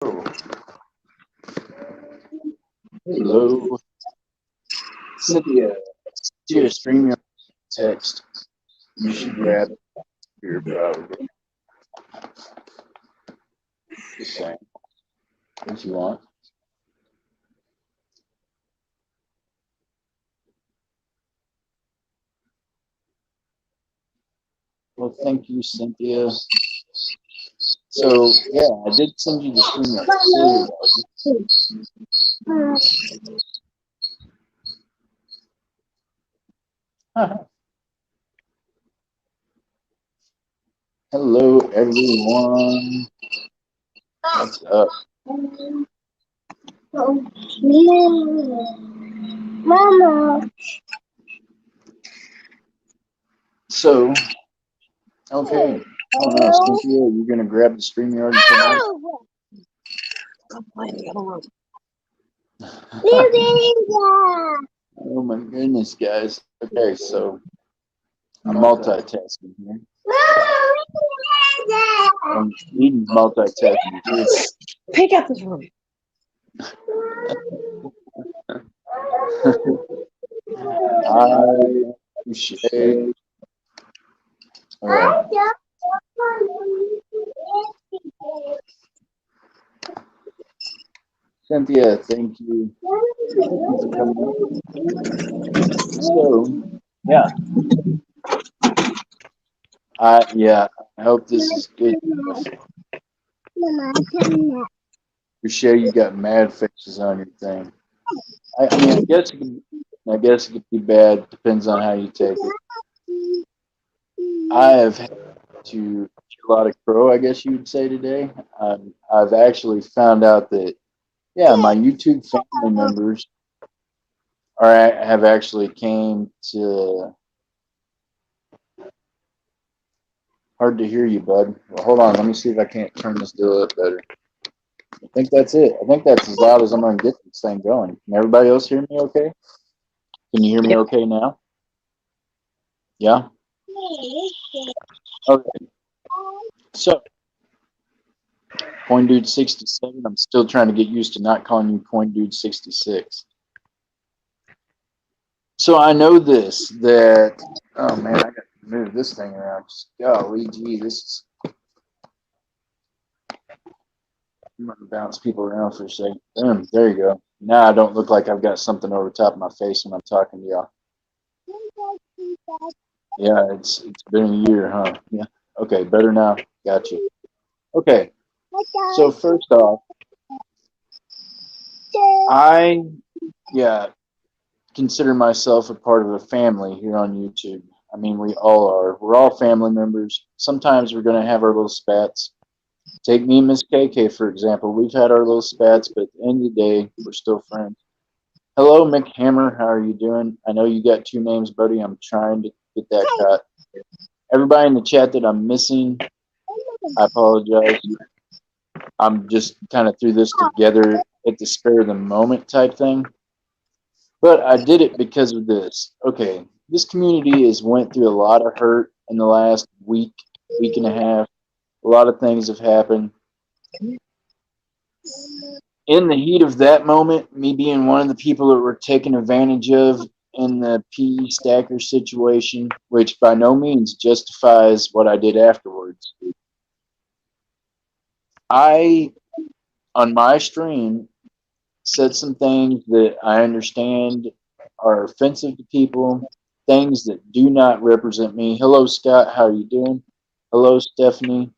Oh, hello, Cynthia. To stream your text. You should grab it here, probably. Just saying, if you want. Well, thank you, Cynthia. So, yeah, I did send you the stream. Hello, everyone. What's up? Mama. So, okay. Oh no, Cynthia, you're gonna grab the StreamYard and come out? Oh my goodness, guys. Okay, so I'm multitasking here. I'm Eden's multitasking too. Pick up this room. I appreciate. All right. Cynthia, thank you. For coming up. So, yeah. I hope this is good. For sure, you got mad faces on your thing. I mean, I guess it could be bad. Depends on how you take it. I have had to eat a lot of crow, I guess you would say today. I've actually found out that, yeah, my YouTube family members have actually came to. Hard to hear you, bud. Well, hold on. Let me see if I can't turn this deal up better. I think that's it. I think that's as loud as I'm going to get this thing going. Can everybody else hear me okay? Can you hear me okay now? Yeah? Okay. So, Point Dude 67, I'm still trying to get used to not calling you Point Dude 66. So I know this, that, oh man, I got to move this thing around. Golly, gee, this is, I'm going to bounce people around for a second. There you go. Now I don't look like I've got something over top of my face when I'm talking to y'all. Yeah, it's been a year, huh? Yeah. Okay, better now. Got you. Okay. So first off, I consider myself a part of a family here on YouTube. I mean, we all are. We're all family members. Sometimes we're going to have our little spats. Take me and Miss KK, for example. We've had our little spats, but at the end of the day, we're still friends. Hello, Mick Hammer. How are you doing? I know you got two names, buddy. I'm trying to get that cut. Everybody in the chat that I'm missing, I apologize. I'm just kind of threw this together at the spur of the moment type thing. But I did it because of this. Okay, this community has went through a lot of hurt in the last week and a half. A lot of things have happened. In the heat of that moment, me being one of the people that were taken advantage of in the PE stacker situation, which by no means justifies what I did afterwards. I, on my stream, said some things that I understand are offensive to people, things that do not represent me. Hello, Scott. How are you doing? Hello, Stephanie.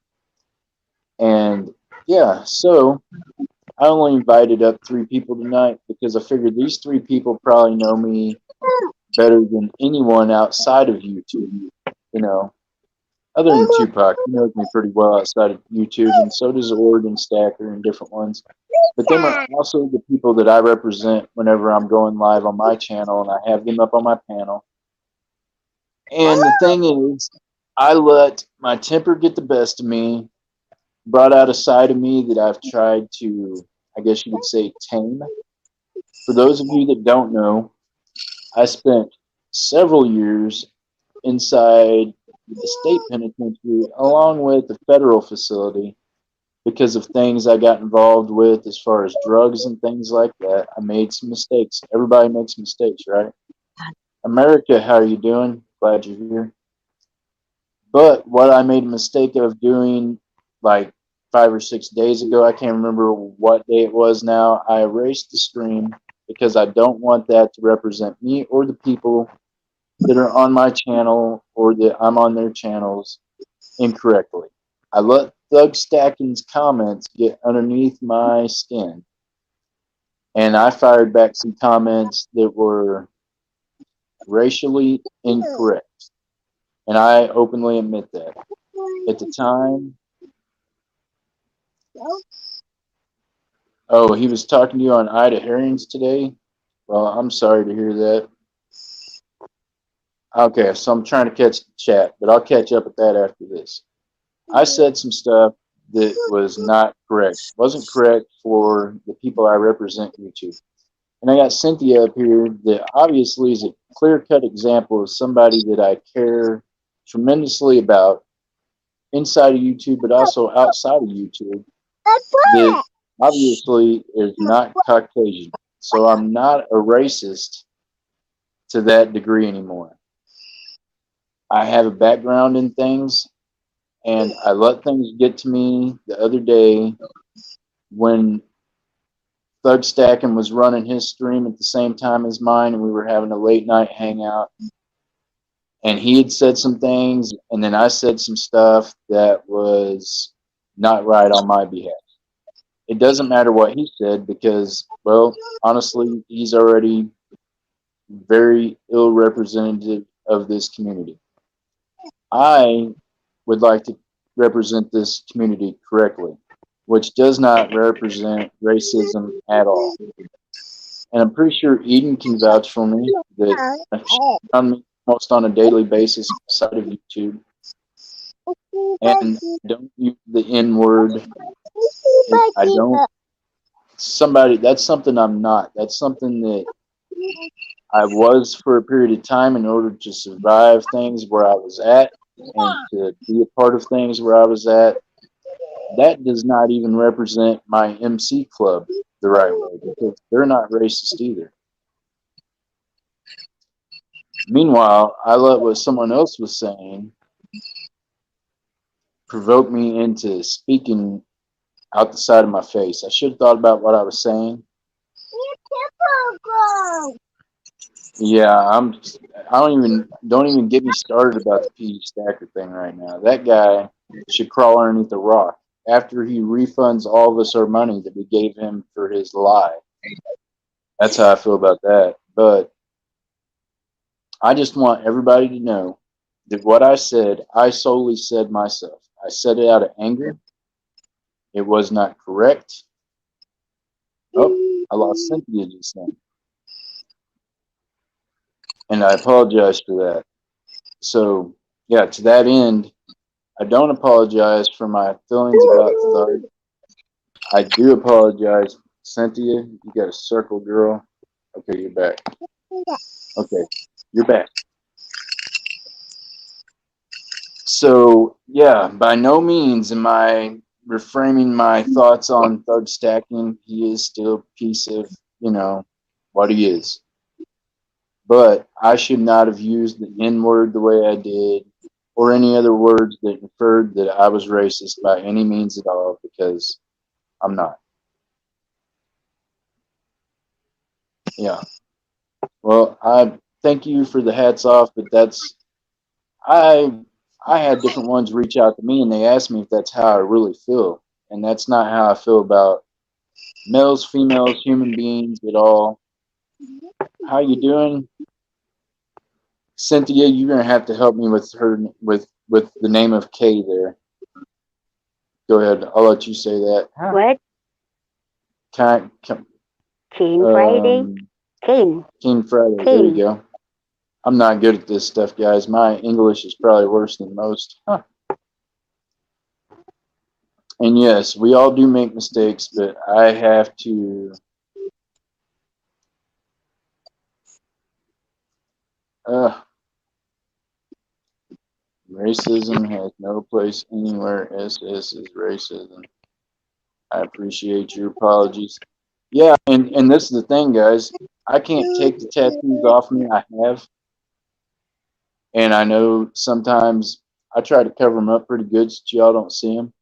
And yeah, so I only invited up 3 people tonight because I figured these 3 people probably know me better than anyone outside of YouTube. You know, other than Tupac, he knows me pretty well outside of YouTube, and so does Oregon Stacker and different ones. But them are also the people that I represent whenever I'm going live on my channel, and I have them up on my panel. And the thing is, I let my temper get the best of me, brought out a side of me that I've tried to, I guess you would say, tame. For those of you that don't know, I spent several years inside the state penitentiary along with the federal facility. because of things I got involved with as far as drugs and things like that. I made some mistakes. Everybody makes mistakes, right? America, how are you doing? Glad you're here. But what I made a mistake of doing like 5 or 6 days ago, I can't remember what day it was now. I erased the stream because I don't want that to represent me or the people that are on my channel or that I'm on their channels incorrectly. I let Thug Stacking's comments get underneath my skin, and I fired back some comments that were racially incorrect. And I openly admit that. At the time, oh, he was talking to you on Ida Herrings today? Well, I'm sorry to hear that. Okay, so I'm trying to catch the chat, but I'll catch up with that after this. I said some stuff that was not correct, wasn't correct for the people I represent YouTube. And I got Cynthia up here that obviously is a clear cut example of somebody that I care tremendously about inside of YouTube, but also outside of YouTube, that obviously is not Caucasian. So I'm not a racist to that degree anymore. I have a background in things, and I let things get to me the other day when Thug Stacking was running his stream at the same time as mine, and we were having a late night hangout. And he had said some things, and then I said some stuff that was not right on my behalf. It doesn't matter what he said because, well, honestly, he's already very ill representative of this community. I would like to represent this community correctly, which does not represent racism at all. And I'm pretty sure Eden can vouch for me that she's around me almost on a daily basis outside of YouTube. And I don't use the N word. I don't. Somebody, that's something I'm not. That's something that I was for a period of time in order to survive things where I was at and to be a part of things where I was at. That does not even represent my MC club the right way because they're not racist either. Meanwhile, I let what someone else was saying provoke me into speaking out the side of my face. I should have thought about what I was saying. Yeah, I don't even get me started about the PG Stacker thing right now. That guy should crawl underneath a rock after he refunds all of us our money that we gave him for his lie. That's how I feel about that. But I just want everybody to know that what I said, I solely said myself. I said it out of anger. It was not correct. Oh, I lost Cynthia just then. And I apologize for that. So, yeah, to that end, I don't apologize for my feelings about Thug. I do apologize. Cynthia, you got a circle, girl. Okay, you're back. Okay, you're back. So, yeah, by no means am I reframing my thoughts on Thug Stacking. He is still a piece of, what he is. But I should not have used the N word the way I did or any other words that inferred that I was racist by any means at all because I'm not. Yeah. Well, I thank you for the hats off, but I I had different ones reach out to me and they asked me if that's how I really feel. And that's not how I feel about males, females, human beings at all. How you doing? Cynthia, you're gonna have to help me with her with the name of Kay there. Go ahead. I'll let you say that. What? Can, King Friday? King. King Friday. There you go. I'm not good at this stuff, guys. My English is probably worse than most. Huh. And yes, we all do make mistakes, but I have to. Racism has no place anywhere. SS is racism. I appreciate your apologies. Yeah, and this is the thing, guys. I can't take the tattoos off me. I have, and I know sometimes I try to cover them up pretty good so y'all don't see them.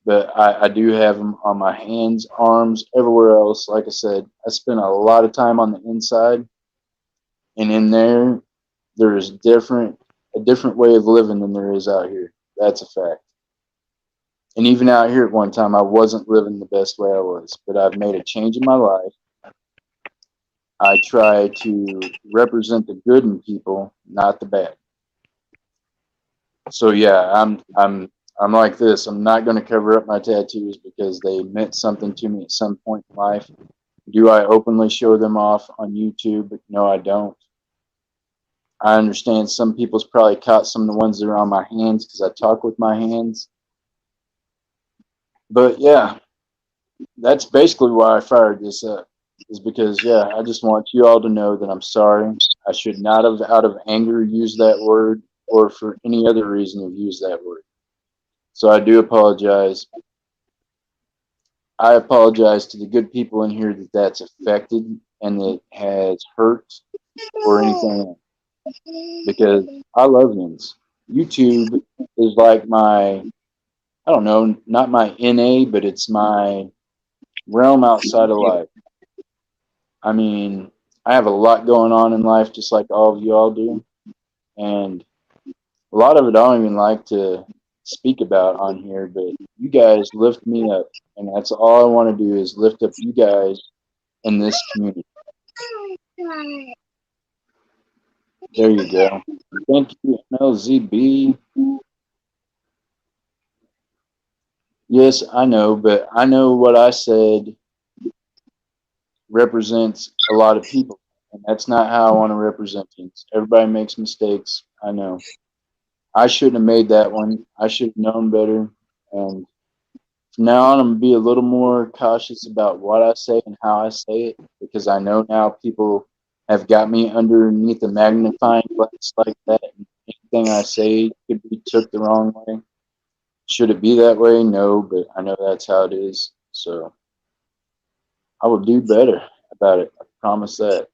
But I do have them on my hands, arms, everywhere else. Like I said, I spend a lot of time on the inside, and in there, there's a different way of living than there is out here. That's a fact. And even out here at one time, I wasn't living the best way I was, but I've made a change in my life. I try to represent the good in people, not the bad. So yeah, I'm like this. I'm not going to cover up my tattoos because they meant something to me at some point in life. Do I openly show them off on YouTube? No, I don't. I understand some people's probably caught some of the ones that are on my hands because I talk with my hands. But yeah, that's basically why I fired this up. Is because yeah, I just want you all to know that I'm sorry. I should not have, out of anger, used that word, or for any other reason, have used that word. So I do apologize. I apologize to the good people in here that that's affected and that has hurt or anything else. Because I love yins. YouTube is like my, I don't know, not my NA, but it's my realm outside of life. I mean, I have a lot going on in life, just like all of you all do. And a lot of it I don't even like to speak about on here, but you guys lift me up. And that's all I want to do is lift up you guys in this community. There you go. Thank you, MLZB. Yes, I know, but I know what I said represents a lot of people. And that's not how I want to represent things. Everybody makes mistakes. I know. I shouldn't have made that one. I should have known better. And from now on, I'm going to be a little more cautious about what I say and how I say it because I know now people have got me underneath a magnifying glass like that. And anything I say could be took the wrong way. Should it be that way? No, but I know that's how it is. So I will do better about it. I promise that.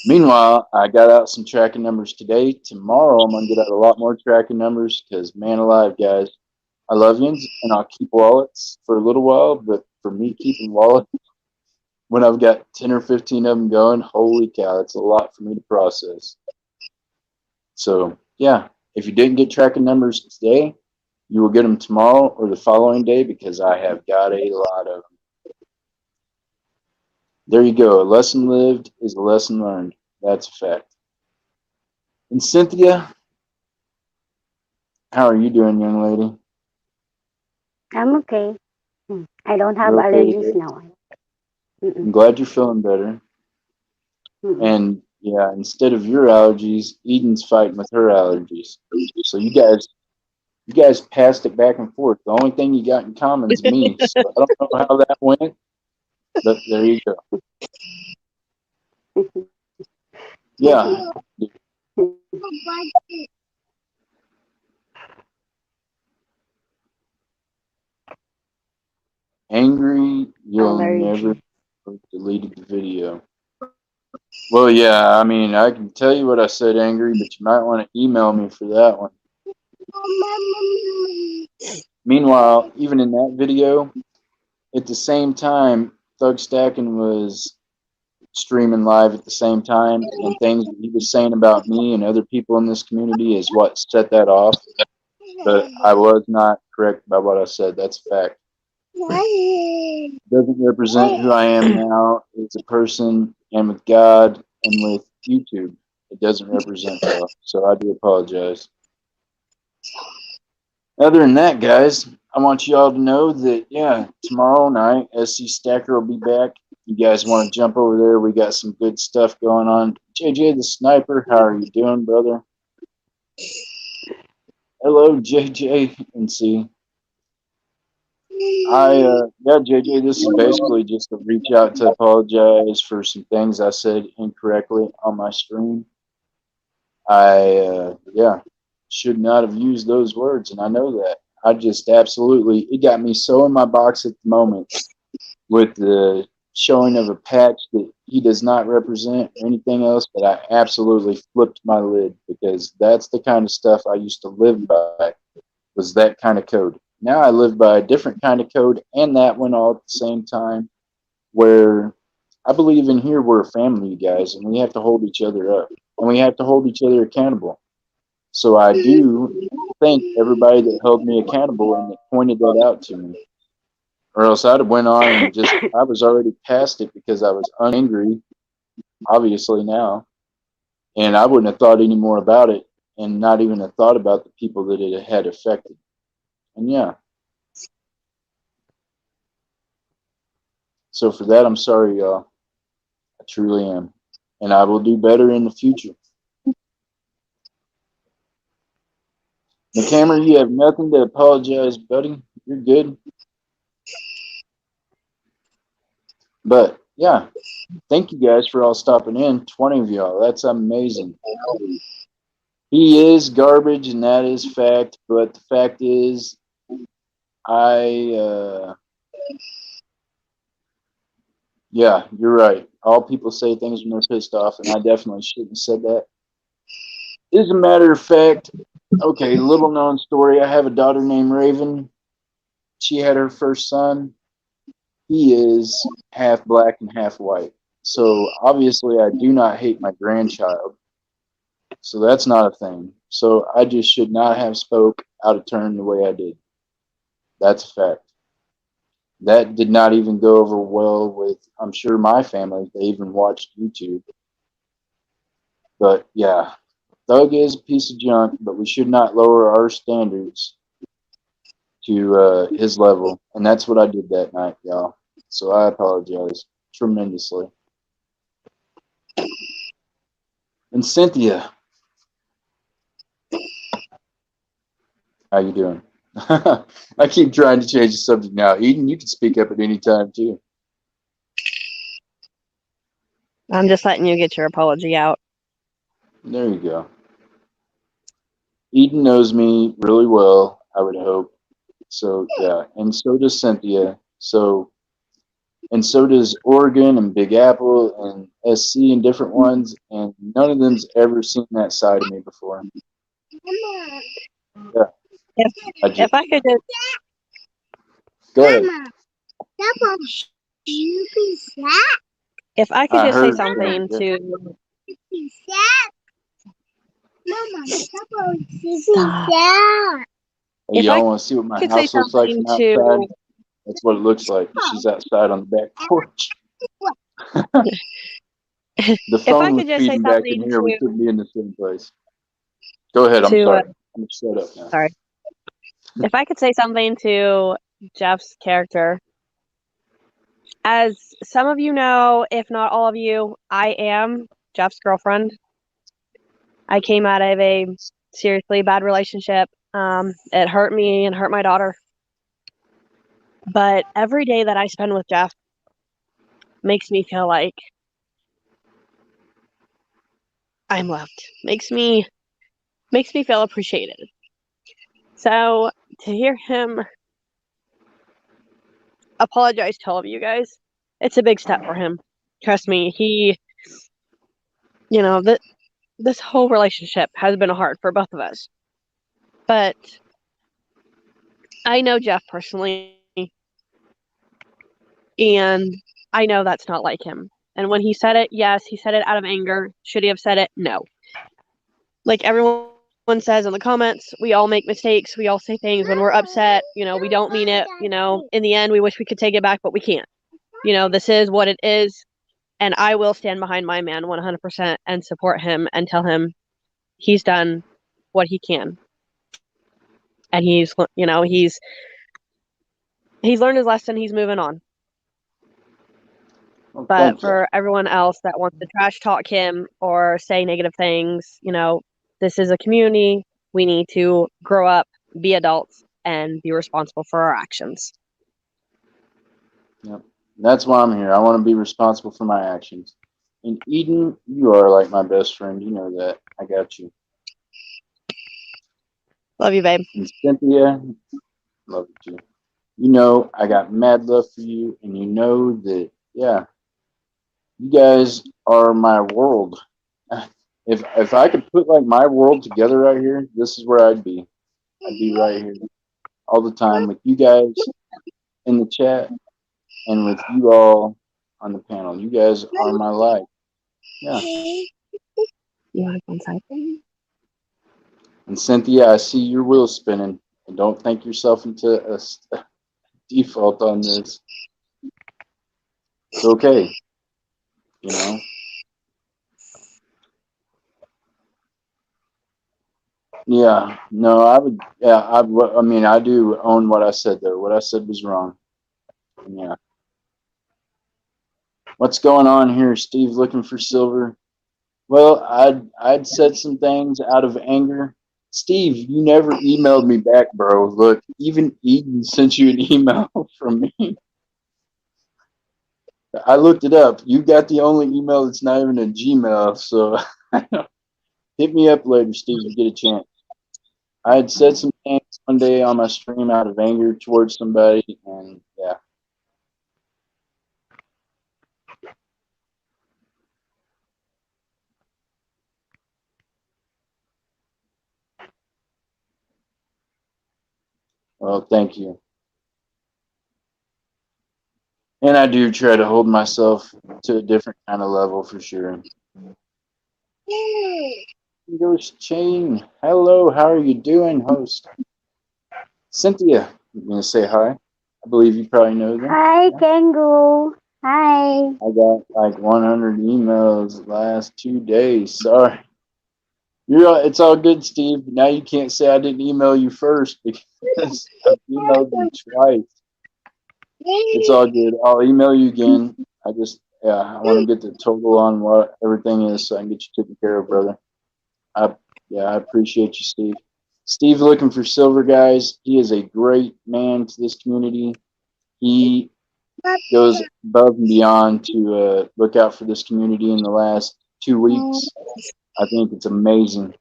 Meanwhile, I got out some tracking numbers today. Tomorrow, I'm going to get out a lot more tracking numbers because, man alive, guys, I love yins and I'll keep wallets for a little while. But for me, keeping wallets, when I've got 10 or 15 of them going, holy cow, that's a lot for me to process. So, yeah, if you didn't get tracking numbers today, you will get them tomorrow or the following day because I have got a lot of them. There you go. A lesson lived is a lesson learned. That's a fact. And Cynthia, how are you doing, young lady? I'm okay. I don't have You're okay allergies today? now. Mm-mm. I'm glad you're feeling better. Mm-mm. And yeah, instead of your allergies, Eden's fighting with her allergies. So you guys passed it back and forth. The only thing you got in common is me. So I don't know how that went, but there you go. Yeah. Angry, you'll never Allergy. deleted the video. Well, yeah, I mean, I can tell you what I said angry, but you might want to email me for that one. Meanwhile, even in that video, at the same time, Thug Stacking was streaming live at the same time, and things that he was saying about me and other people in this community is what set that off. But I was not correct by what I said. That's a fact. It doesn't represent who I am now as a person and with God and with YouTube. It doesn't represent that. So I do apologize. Other than that, guys, I want you all to know that, yeah, tomorrow night, SC Stacker will be back. You guys want to jump over there? We got some good stuff going on. JJ the Sniper, how are you doing, brother? Hello, JJ and C. Yeah, JJ, this is basically just a reach out to apologize for some things I said incorrectly on my stream. Yeah, should not have used those words, and I know that. I just absolutely, it got me so in my box at the moment with the showing of a patch that he does not represent or anything else, but I absolutely flipped my lid because that's the kind of stuff I used to live by, was that kind of code. Now I live by a different kind of code and that one all at the same time, where I believe in here we're a family, you guys, and we have to hold each other up and we have to hold each other accountable. So I do thank everybody that held me accountable and that pointed that out to me. Or else I'd have went on and just I was already past it because I was unangry, obviously now, and I wouldn't have thought any more about it and not even have thought about the people that it had affected. And yeah. So for that I'm sorry, y'all. I truly am. And I will do better in the future. McCammer, you have nothing to apologize, buddy. You're good. But yeah, thank you guys for all stopping in. 20 of y'all. That's amazing. He is garbage, and that is fact. But the fact is, yeah, you're right. All people say things when they're pissed off, and I definitely shouldn't have said that. As a matter of fact, okay, little known story. I have a daughter named Raven. She had her first son. He is half black and half white. So obviously, I do not hate my grandchild. So that's not a thing. So I just should not have spoke out of turn the way I did. That's a fact. That did not even go over well with, I'm sure, my family. They even watched YouTube. But yeah, Thug is a piece of junk, but we should not lower our standards to his level. And that's what I did that night, y'all. So I apologize tremendously. And Cynthia, how you doing? I keep trying to change the subject now. Eden, you can speak up at any time too. I'm just letting you get your apology out. There you go. Eden knows me really well, I would hope. So yeah, and so does Cynthia. So and so does Oregon and Big Apple and SC and different ones, and none of them's ever seen that side of me before. Yeah, If I just if I could just go ahead. if I could I just say heard. something Yeah. to stop. Hey, If I y'all want to see what my could say house looks like something from outside? to That's what it looks like. She's outside on the back porch. The if I phone was could just say feeding back in something here. We couldn't be in the same place. Go ahead. I'm to sorry. I'm shut up now. sorry. If I could say something to Jeff's character, as some of you know, if not all of you, I am Jeff's girlfriend. I came out of a seriously bad relationship. It hurt me and hurt my daughter. But every day that I spend with Jeff makes me feel like I'm loved. Makes me feel appreciated. So to hear him apologize to all of you guys, it's a big step for him. Trust me, you know, this whole relationship has been hard for both of us. But I know Jeff personally, and I know that's not like him. And when he said it, yes, he said it out of anger. Should he have said it? No. Like everyone says in the comments, we all make mistakes. We all say things when we're upset. You know, we don't mean it. You know, in the end, we wish we could take it back, but we can't. You know, this is what it is. And I will stand behind my man 100% and support him and tell him he's done what he can. And he's learned his lesson. He's moving on. Well, But thank you. for everyone else that wants to trash talk him or say negative things, you know, this is a community. We need to grow up, be adults, and be responsible for our actions. Yep. That's why I'm here. I want to be responsible for my actions. And Eden, you are like my best friend. You know that. I got you. Love you, babe. And Cynthia, Love you too. You know, I got mad love for you, and you know that, yeah, you guys are my world. If I could put like my world together right here, this is where I'd be. I'd be right here all the time with you guys in the chat and with you all on the panel. You guys are my life. Yeah. You want to go inside? And Cynthia, I see your wheels spinning. And don't think yourself into a default on this. It's okay, you know. Yeah, no, I would. Yeah, I mean, I do own what I said there. What I said was wrong. Yeah. What's going on here, Steve? Looking for silver? Well, I'd said some things out of anger. Steve, you never emailed me back, bro. Look, even Eden sent you an email from me. I looked it up. You got the only email that's not even a Gmail, so hit me up later, Steve, if you get a chance. I had said some things one day on my stream out of anger towards somebody, and yeah. Well, thank you. And I do try to hold myself to a different kind of level for sure. Ghost Chain, hello, how are you doing, host? Cynthia, you gonna say hi? I believe you probably know them. Hi, Yeah. Kangaroo. Hi. I got like 100 emails the last 2 days. Sorry. It's all good, Steve. Now you can't say I didn't email you first because I've emailed you twice. It's all good. I'll email you again. I want to get the total on what everything is so I can get you taken care of, brother. I appreciate you, Steve. Steve looking for silver, guys. He is a great man to this community. He goes above and beyond to look out for this community in the last 2 weeks. I think it's amazing.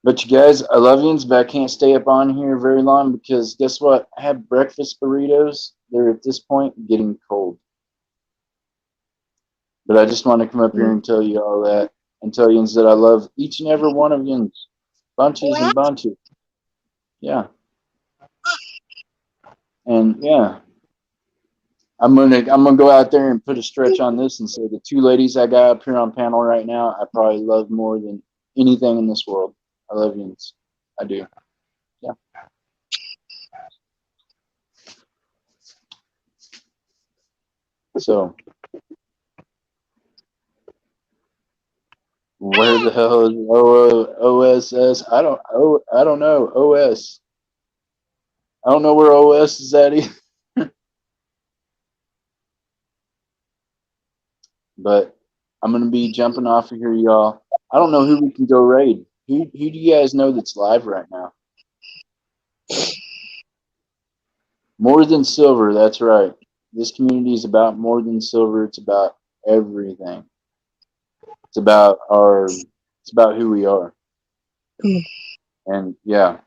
But you guys, I love yous, but I can't stay up on here very long because guess what? I have breakfast burritos. They're at this point getting cold. But I just want to come up here and tell you all that and tell you that I love each and every one of you. Bunches and bunches. Yeah. And yeah. I'm gonna go out there and put a stretch on this and say the two ladies I got up here on panel right now, I probably love more than anything in this world. I love you. I do. Yeah. So where the hell is OSS? I don't know. OS. I don't know where OS is at either. But I'm gonna be jumping off of here, y'all. I don't know who we can go raid. Who do you guys know that's live right now? More than silver, that's right. This community is about more than silver, it's about everything. It's about who we are. And yeah.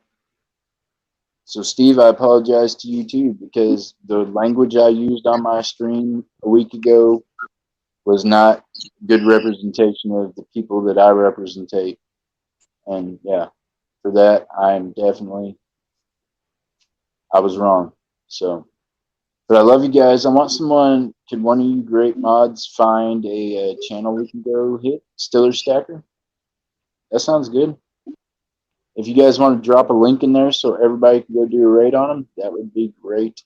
So Steve, I apologize to you too because the language I used on my stream a week ago was not good representation of the people that I representate. And yeah, for that I was wrong. So but I love you guys. I want someone. Could one of you great mods find a channel we can go hit? Stiller Stacker. That sounds good. If you guys want to drop a link in there so everybody can go do a raid on them, that would be great.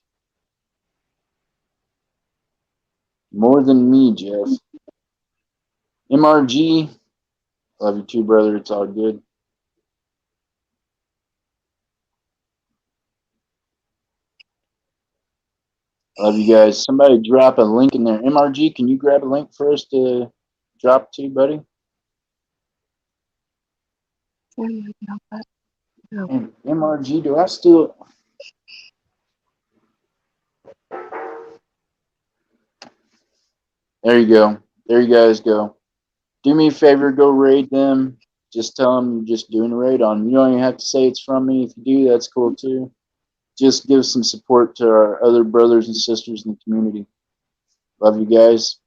More than me, Jeff. MRG. Love you too, brother. It's all good. I love you guys. Somebody drop a link in there. MRG, can you grab a link for us to drop to, buddy? And MRG, do I still... There you go. There you guys go. Do me a favor, go raid them. Just tell them you're just doing a raid on them. You don't even have to say it's from me. If you do, that's cool too. Just give some support to our other brothers and sisters in the community. Love you guys.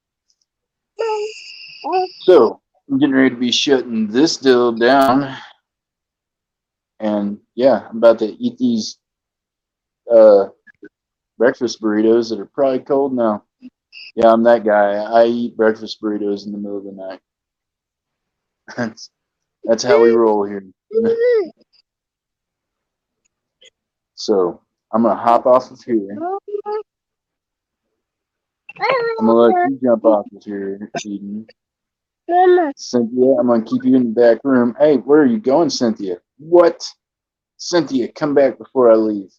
So, I'm getting ready to be shutting this deal down. And yeah, I'm about to eat these uh, breakfast burritos that are probably cold now. Yeah, I'm that guy. I eat breakfast burritos in the middle of the night. That's how we roll here. So I'm gonna hop off of here. I'm gonna let you jump off of here, Eden. Cynthia, I'm gonna keep you in the back room. Hey, where are you going, Cynthia? What? Cynthia, come back before I leave.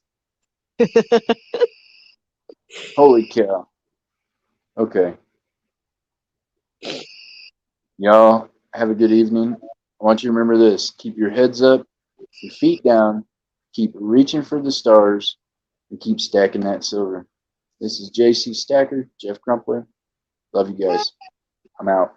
Holy cow. Okay. Y'all have a good evening. I want you to remember this. Keep your heads up, your feet down, keep reaching for the stars, and keep stacking that silver. This is JC Stacker, Jeff Crumpler. Love you guys. I'm out.